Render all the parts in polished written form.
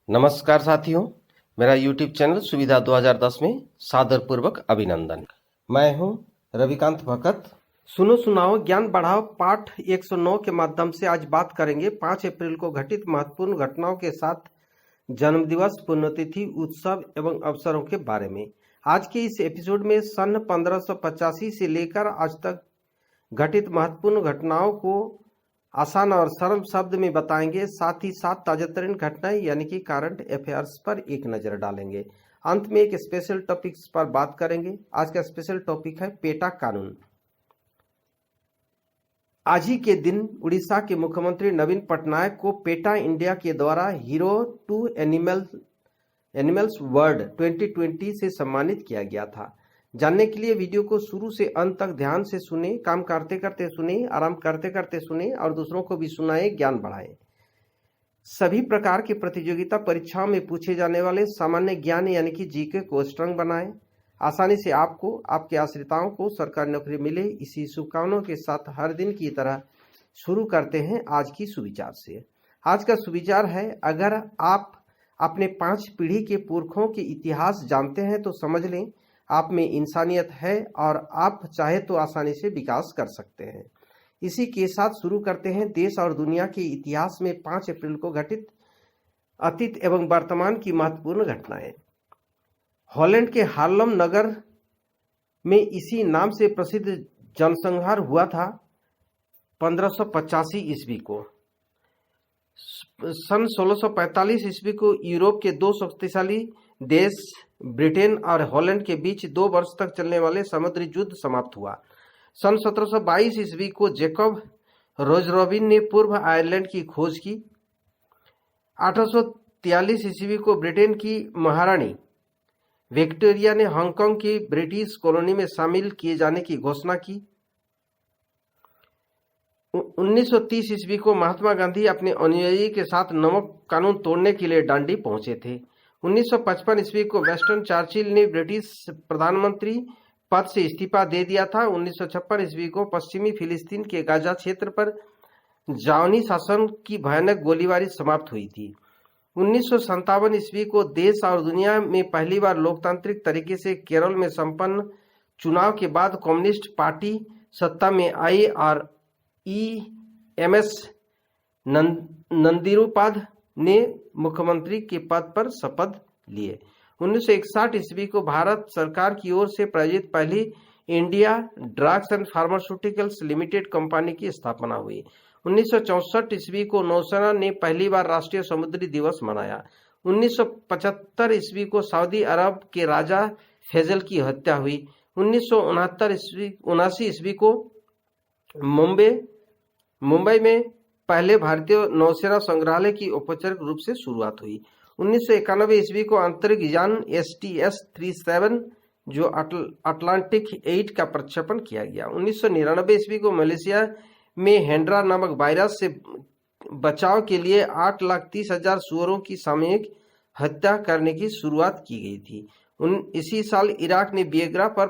नमस्कार साथियों, मेरा YouTube चैनल सुविधा 2010 में सादरपूर्वक अभिनंदन। मैं हूं रविकांत भगत। सुनो सुनाओ ज्ञान बढ़ाओ पाठ 109 के माध्यम से आज बात करेंगे 5 अप्रैल को घटित महत्वपूर्ण घटनाओं के साथ जन्मदिवस, पुण्यतिथि, उत्सव एवं अवसरों के बारे में। आज के इस एपिसोड में सन 1585 से लेकर आज तक घटित महत्वपूर्ण घटनाओं को आसान और सरल शब्द में बताएंगे, साथ ही साथ ताजातरीन घटनाएं यानी कि करंट अफेयर्स पर एक नजर डालेंगे। अंत में एक स्पेशल टॉपिक्स पर बात करेंगे। आज का स्पेशल टॉपिक है पेटा कानून। आज ही के दिन उड़ीसा के मुख्यमंत्री नवीन पटनायक को पेटा इंडिया के द्वारा हीरो टू एनिमल्स वर्ल्ड 2020 से सम्मानित किया गया था। जानने के लिए वीडियो को शुरू से अंत तक ध्यान से सुने, काम करते करते सुने, आराम करते करते सुने और दूसरों को भी सुनाएं, ज्ञान बढ़ाएं। सभी प्रकार की प्रतियोगिता परीक्षाओं में पूछे जाने वाले सामान्य ज्ञान यानी कि जीके को स्ट्रांग बनाएं। आसानी से आपको, आपके आश्रिताओं को सरकारी नौकरी मिले, इसी शुभकामनाओं के साथ हर दिन की तरह शुरू करते हैं आज की सुविचार से। आज का सुविचार है, अगर आप अपने 5 पीढ़ी के पुरखों के इतिहास जानते हैं तो समझ लें आप में इंसानियत है और आप चाहे तो आसानी से विकास कर सकते हैं। इसी के साथ शुरू करते हैं देश और दुनिया के इतिहास में 5 अप्रैल को घटित अतीत एवं वर्तमान की महत्वपूर्ण घटनाएं। हॉलैंड के हार्लम नगर में इसी नाम से प्रसिद्ध जनसंहार हुआ था 1585 ईस्वी को। सन 1645 ईस्वी को यूरोप के 2 शक्तिशाली देश ब्रिटेन और हॉलैंड के बीच 2 वर्ष तक चलने वाले समुद्री युद्ध समाप्त हुआ। सन 1722 ईस्वी को जैकब रोजरॉबिन ने पूर्व आयरलैंड की खोज की। 1843 ईस्वी को ब्रिटेन की महारानी विक्टोरिया ने हांगकांग की ब्रिटिश कॉलोनी में शामिल किए जाने की घोषणा की। 1930 ईस्वी को महात्मा गांधी अपने अनुयायी के साथ नमक कानून तोड़ने के लिए डांडी पहुंचे थे। 1955 ईस्वी को वेस्टन चर्चिल ने ब्रिटिश प्रधानमंत्री पद से इस्तीफा दे दिया था। 1956 ईस्वी को पश्चिमी फिलिस्तीन के गाजा क्षेत्र पर जावनी शासन की भयानक गोलीबारी समाप्त हुई थी। 1957 ईस्वी को देश और दुनिया में पहली बार लोकतांत्रिक तरीके से केरल में संपन्न चुनाव के बाद कम्युनिस्ट पार्टी सत्ता में आई और EMS नंदिरुपाद ने मुख्यमंत्री के पद पर शपथ लिए। 1961 ईस्वी को भारत सरकार की ओर से प्रायोजित पहली India drugs and pharmaceuticals limited company की स्थापना हुई। 1964 ईस्वी को नौसेना ने पहली बार राष्ट्रीय समुद्री दिवस मनाया। 1975 ईस्वी को सऊदी अरब के राजा फैजल की हत्या हुई। 1979 ईस्वी को मुंबई में पहले भारतीय नौसेना संग्रहालय की औपचारिक रूप से शुरुआत हुई। 1991 ईस्वी को अंतरिक्ष यान STS-37 जो अटलांटिक 8 का प्रक्षेपण किया गया। 1999 ईस्वी को मलेशिया में हेंड्रा नामक वायरस से बचाव के लिए 8,30,000 सुअरों की सामूहिक हत्या करने की शुरुआत की गई थी। इसी साल इराक ने वियेग्रा पर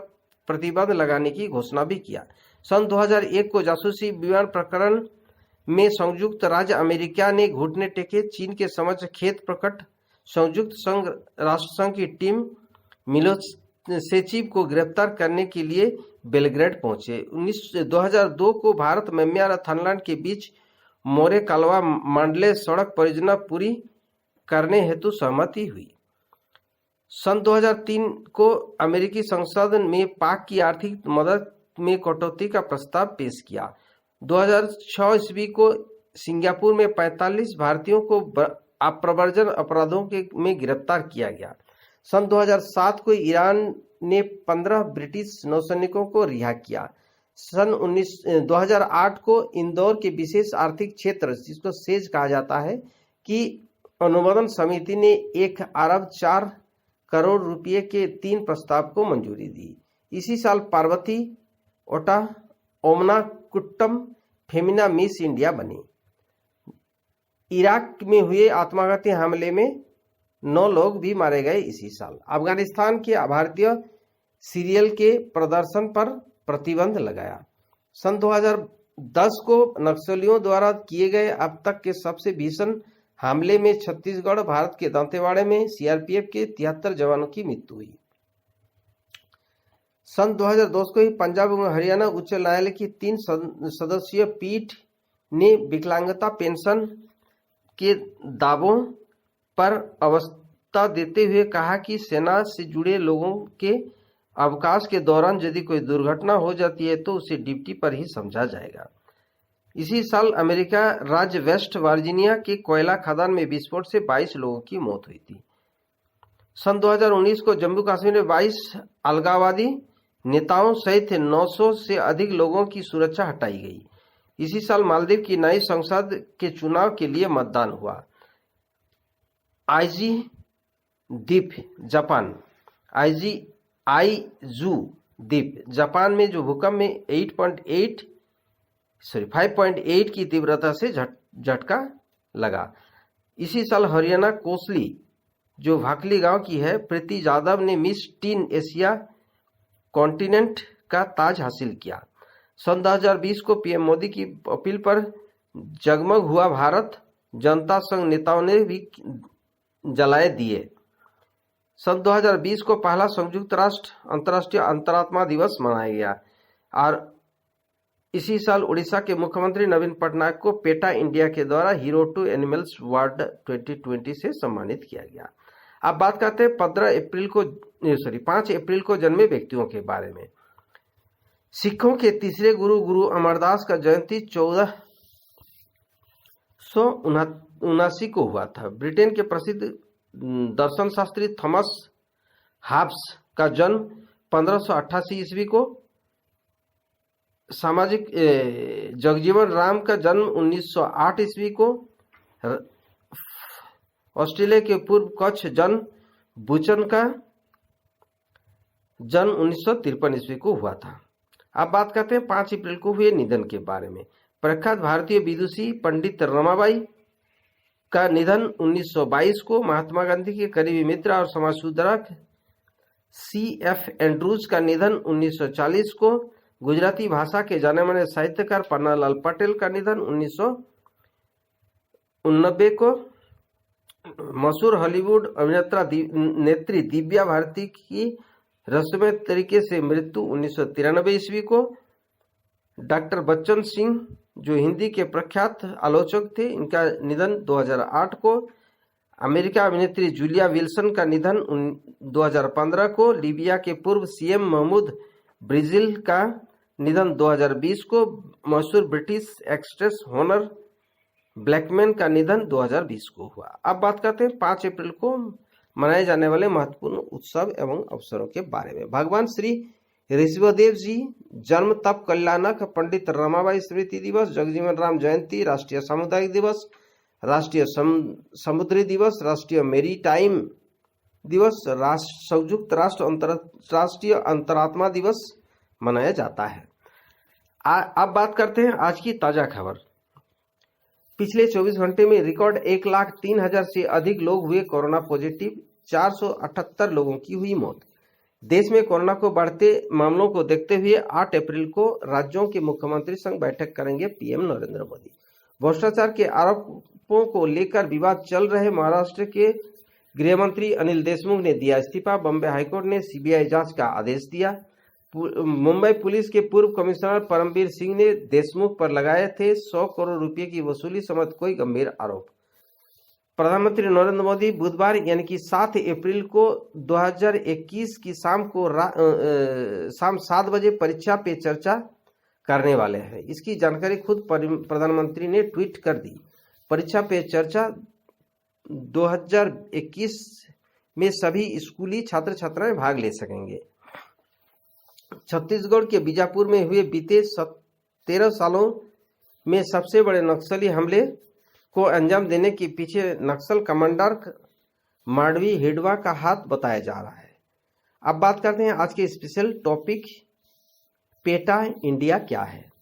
प्रतिबंध लगाने की घोषणा भी किया। सन 2001 को जासूसी विमान प्रकरण में संयुक्त राज्य अमेरिका ने घुटने टेके चीन के समक्ष खेद प्रकट। संयुक्त संघ राष्ट्र संघ की टीम मिलोसेचिव को गिरफ्तार करने के लिए बेलग्रेड पहुंचे। 2002 को भारत, म्यांमार और थाईलैंड के बीच मोरे कालवा मांडले सड़क परियोजना पूरी करने हेतु सहमति हुई। सन 2003 को अमेरिकी संसद में पाक की आर्थिक मदद में कटौती का प्रस्ताव पेश किया। 2006 ईस्वी को सिंगापुर में 45 भारतीयों को अप्रव्रजन अपराधों में गिरफ्तार किया गया। सन 2007 को ईरान ने 15 ब्रिटिश नौसैनिकों को रिहा किया। सन 2008 को इंदौर के विशेष आर्थिक क्षेत्र, जिसको सेज कहा जाता है, की अनुमोदन समिति ने 1 अरब 4 करोड़ रुपये के 3 प्रस्ताव को मंजूरी दी। इसी साल पार्वती ओटा ओमना कुट्टम फेमिना मिस इंडिया बनी। इराक में हुए आत्मघाती हमले में 9 लोग भी मारे गए इसी साल। अफगानिस्तान के भारतीय सीरियल के प्रदर्शन पर प्रतिबंध लगाया। सन 2010 को नक्सलियों द्वारा किए गए अब तक के सबसे भीषण हमले में छत्तीसगढ़ भारत के दंतेवाड़े में सीआरपीएफ के 73 जवानों की मृत्यु हुई। सन 2002 को ही पंजाब एवं हरियाणा उच्च न्यायालय की 3 सदस्यीय पीठ ने विकलांगता पेंशन के दावों पर अवस्था देते हुए कहा कि सेना से जुड़े लोगों के अवकाश के दौरान यदि कोई दुर्घटना हो जाती है तो उसे ड्यूटी पर ही समझा जाएगा। इसी साल अमेरिका राज्य वेस्ट वर्जीनिया के कोयला खदान में विस्फोट से 22 लोगों की मौत हुई थी। सन 2019 को जम्मू कश्मीर में 22 अलगाववादी नेताओं सहित 900 से अधिक लोगों की सुरक्षा हटाई गई। इसी साल मालदीव की नई संसद के चुनाव के लिए मतदान हुआ। आईजी द्वीप जापान आइजू द्वीप जापान में जो भूकंप में 5.8 की तीव्रता से झटका लगा। इसी साल हरियाणा कोसली जो भाकली गांव की है प्रीति यादव ने मिस टीन एशिया कॉन्टिनेंट का ताज हासिल किया। सन 2020 को पीएम मोदी की अपील पर जगमग हुआ भारत जनता संघ नेताओं ने भी जलाए दिए। सन 2020 को पहला संयुक्त राष्ट्र अंतर्राष्ट्रीय अंतरात्मा दिवस मनाया गया और इसी साल उड़ीसा के मुख्यमंत्री नवीन पटनायक को पेटा इंडिया के द्वारा हीरो टू एनिमल्स अवार्ड 2020 से सम्मानित किया गया। अब बात करते हैं 5 अप्रैल को जन्मे व्यक्तियों के बारे में। सिखों के तीसरे गुरु अमरदास का जयंती 1479 को हुआ था। ब्रिटेन के प्रसिद्ध दर्शन शास्त्री थॉमस हाब्स का जन्म 1588 ईस्वी को। सामाजिक जगजीवन राम का जन्म 1908 ईस्वी को। ऑस्ट्रेलिया के पूर्व कच्छ जन बुचन का जन्म 1953 ईस्वी को हुआ था। अब बात करते हैं 5 अप्रैल को हुए निधन के बारे में। प्रख्यात भारतीय विदुषी पंडित रमाबाई का निधन 1922 को। महात्मा गांधी के करीबी मित्र और समाज सुधारक CF एंड्रूज का निधन 1940 को। गुजराती भाषा के जाने माने साहित्यकार पन्नालाल पटेल का निधन 1989 को। मशहूर हॉलीवुड नेत्री दिव्या भारती की रस्म तरीके से मृत्यु 1993 ईस्वी को। डॉक्टर बच्चन सिंह जो हिंदी के प्रख्यात आलोचक थे, इनका निधन 2008 को। अमेरिका अभिनेत्री जूलिया विल्सन का निधन 2015 को। लीबिया के पूर्व CM महमूद ब्रिजिल का निधन 2020 को। मशहूर ब्रिटिश एक्ट्रेस होनर ब्लैकमैन का निधन 2020 को हुआ। अब बात करते हैं 5 अप्रैल को मनाए जाने वाले महत्वपूर्ण उत्सव एवं अवसरों के बारे में। भगवान श्री ऋषभदेव जी जन्म तप कल्याणक, पंडित रमाबाई स्मृति दिवस, जगजीवन राम जयंती, राष्ट्रीय सामुदायिक दिवस, राष्ट्रीय समुद्री दिवस, राष्ट्रीय मेरीटाइम दिवस, संयुक्त राष्ट्र अंतरराष्ट्रीय अंतरात्मा दिवस मनाया जाता है। अब बात करते हैं आज की ताजा खबर। पिछले 24 घंटे में रिकॉर्ड 1,03,000 से अधिक लोग हुए कोरोना पॉजिटिव, 478 लोगों की हुई मौत। देश में कोरोना को बढ़ते मामलों को देखते हुए 8 अप्रैल को राज्यों के मुख्यमंत्री संग बैठक करेंगे पीएम नरेंद्र मोदी। भ्रष्टाचार के आरोपों को लेकर विवाद चल रहे महाराष्ट्र के गृह मंत्री अनिल देशमुख ने दिया इस्तीफा। बॉम्बे हाईकोर्ट ने CBI जांच का आदेश दिया। मुंबई पुलिस के पूर्व कमिश्नर परमवीर सिंह ने देशमुख पर लगाए थे 100 करोड़ रुपए की वसूली समेत कोई गंभीर आरोप। प्रधानमंत्री नरेंद्र मोदी बुधवार यानी कि 7 अप्रैल को 2021 की शाम 7 बजे परीक्षा पे चर्चा करने वाले हैं। इसकी जानकारी खुद प्रधानमंत्री ने ट्वीट कर दी। परीक्षा पे चर्चा 2021 में सभी स्कूली छात्र छात्राएं भाग ले सकेंगे। छत्तीसगढ़ के बीजापुर में हुए बीते 13 सालों में सबसे बड़े नक्सली हमले को अंजाम देने के पीछे नक्सल कमांडर मांडवी हिडवा का हाथ बताया जा रहा है। अब बात करते हैं आज के स्पेशल टॉपिक, पेटा इंडिया क्या है।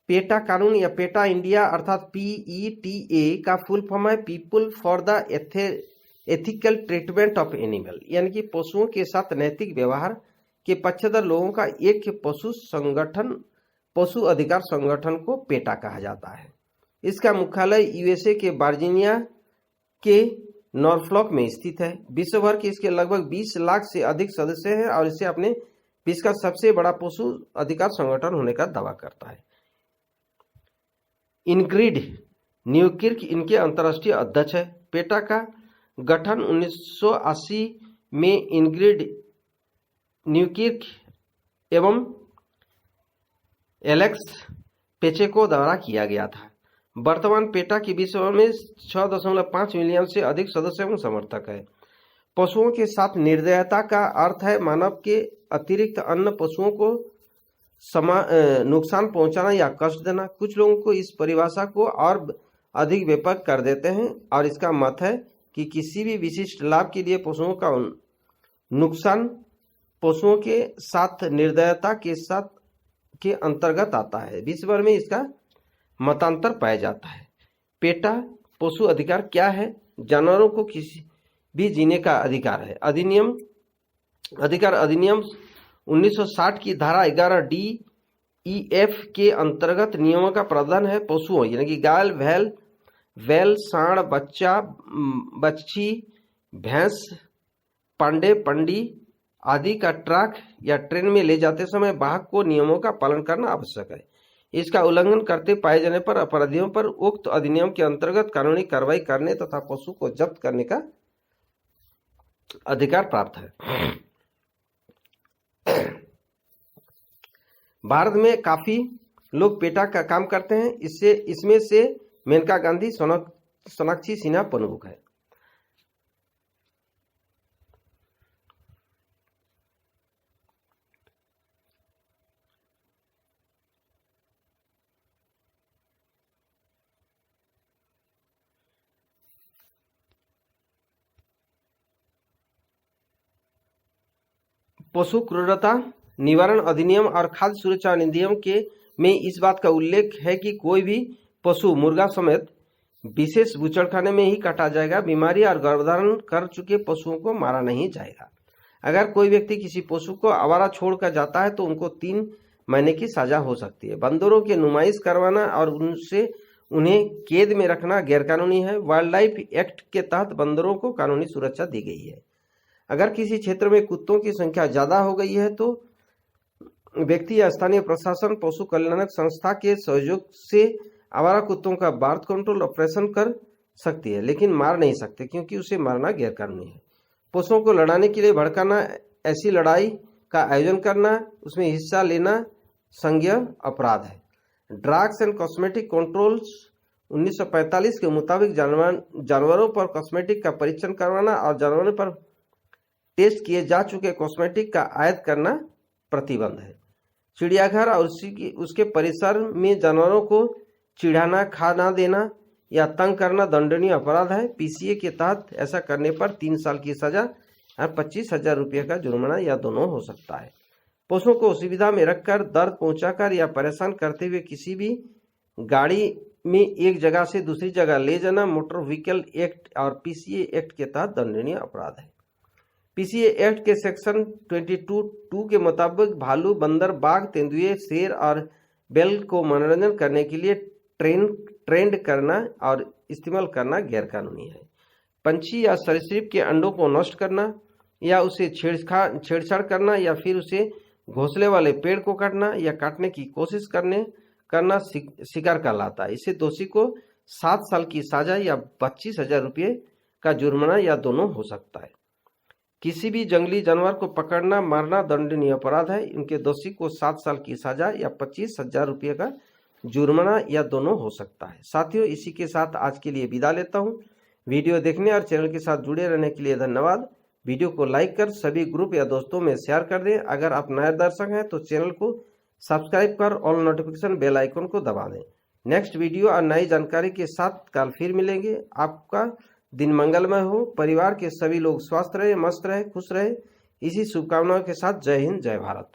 पेटा कानून या पेटा इंडिया अर्थात PETA का फुल फॉर्म है people for the ethical treatment of animal, यानी कि पशुओं के साथ नैतिक व्यवहार के पक्षधर लोगों का एक पशु अधिकार संगठन को पेटा कहा जाता है। इसका मुख्यालय USA के वर्जीनिया के नॉर्फॉक में स्थित है। विश्व भर के इसके लगभग 20 लाख से अधिक सदस्य हैं और इसे अपने विश्व का सबसे बड़ा पशु अधिकार संगठन होने का दावा करता है। इनग्रिड न्यूकिर्क इनके अंतर्राष्ट्रीय अध्यक्ष है। पेटा का गठन 1980 में इनग्रिड न्यूकिर्क एवं एलेक्स पेचेको द्वारा किया गया था। वर्तमान पेटा की विश्व में 6.5 मिलियन से अधिक सदस्य एवं समर्थक है। पशुओं के साथ निर्दयता का अर्थ है मानव के अतिरिक्त अन्य पशुओं को नुकसान पहुंचाना या कष्ट देना। कुछ लोगों को इस परिभाषा को और अधिक व्यापक कर देते हैं और इसका मत है कि किसी भी विशिष्ट लाभ के लिए पशुओं का नुकसान पशुओं के साथ निर्दयता के अंतर्गत आता है। विश्व भर में इसका मतांतर पाया जाता है। पेटा पशु अधिकार क्या है? जानवरों को किसी भी जीने का अधिकार है। अधिनियम 1960 की धारा 11D-E-F के अंतर्गत नियमों का प्रावधान है। पशुओं यानी कि गाय, बैल, सांड, बच्छी, भैंस, पांडे, पंडी आदि का ट्रक या ट्रेन में ले जाते समय वाहक को नियमों का पालन करना आवश्यक है। इसका उल्लंघन करते पाए जाने पर अपराधियों पर उक्त अधिनियम के अंतर्गत कानूनी कार्रवाई करने तथा पशु को जब्त करने का अधिकार प्राप्त है। भारत में काफी लोग पेटा का काम करते हैं। इसमें से मेनका गांधी, सोनाक्षी सिन्हा प्रमुख है। पशु क्रूरता निवारण अधिनियम और खाद्य सुरक्षा अधिनियम में इस बात का उल्लेख है कि कोई भी पशु मुर्गा समेत विशेष बूचड़खाने में ही काटा जाएगा। बीमारी और गर्भधारण कर चुके पशुओं को मारा नहीं जाएगा। अगर कोई व्यक्ति किसी पशु को आवारा छोड़कर जाता है तो उनको 3 महीने की सजा हो सकती है। बंदरों की नुमाइश करवाना और उन्हें कैद में रखना गैरकानूनी है। वाइल्ड लाइफ एक्ट के तहत बंदरों को कानूनी सुरक्षा दी गई है। अगर किसी क्षेत्र में कुत्तों की संख्या ज्यादा हो गई है तो व्यक्ति या स्थानीय प्रशासन पशु कल्याणक संस्था के सहयोग से आवारा कुत्तों का बर्थ कंट्रोल ऑपरेशन कर सकती है, लेकिन मार नहीं सकते क्योंकि उसे मारना गैरकानूनी है। पशुओं को लड़ाने के लिए भड़काना, ऐसी लड़ाई का आयोजन करना, उसमें हिस्सा लेना संज्ञेय अपराध है। ड्रग्स एंड कॉस्मेटिक कंट्रोल्स 1945 के मुताबिक जानवरों पर कॉस्मेटिक का परीक्षण करवाना और जानवरों पर टेस्ट किए जा चुके कॉस्मेटिक का आयात करना प्रतिबंध है। चिड़ियाघर और उसके परिसर में जानवरों को चिढ़ाना, खाना देना या तंग करना दंडनीय अपराध है। पीसीए के तहत ऐसा करने पर 3 साल की सजा और 25,000 रुपये का जुर्माना या दोनों हो सकता है। पशुओं को असुविधा में रखकर, दर्द पहुंचाकर या परेशान करते हुए किसी भी गाड़ी में एक जगह से दूसरी जगह ले जाना मोटर व्हीकल एक्ट और पीसीए एक्ट के तहत दंडनीय अपराध है। पीसीए एक्ट के सेक्शन 22(2) के मुताबिक भालू, बंदर, बाघ, तेंदुए, शेर और बैल को मनोरंजन करने के लिए ट्रेंड करना और इस्तेमाल करना गैरकानूनी है। पंछी या सरीसृप के अंडों को नष्ट करना या उसे छेड़छाड़ करना या फिर उसे घोंसले वाले पेड़ को काटना या काटने की कोशिश करना शिकार कहलाता है। इससे दोषी को 7 साल की सजा या 25,000 रुपये का जुर्माना या दोनों हो सकता है। किसी भी जंगली जानवर को पकड़ना, मारना दंडनीय अपराध है। इनके दोषी को 7 साल की सजा या 25,000 रुपये का जुर्माना या दोनों हो सकता है। साथियों, इसी के साथ आज के लिए विदा लेता हूं। वीडियो देखने और चैनल के साथ जुड़े रहने के लिए धन्यवाद। वीडियो को लाइक कर सभी ग्रुप या दोस्तों में शेयर कर दें। अगर आप नए दर्शक हैं तो चैनल को सब्सक्राइब कर ऑल नोटिफिकेशन बेल आइकन को दबा दें। नेक्स्ट वीडियो और नई जानकारी के साथ कल फिर मिलेंगे। आपका दिन मंगलमय हो। परिवार के सभी लोग स्वस्थ रहे, मस्त रहे, खुश रहे। इसी शुभकामनाओं के साथ जय हिंद, जय भारत।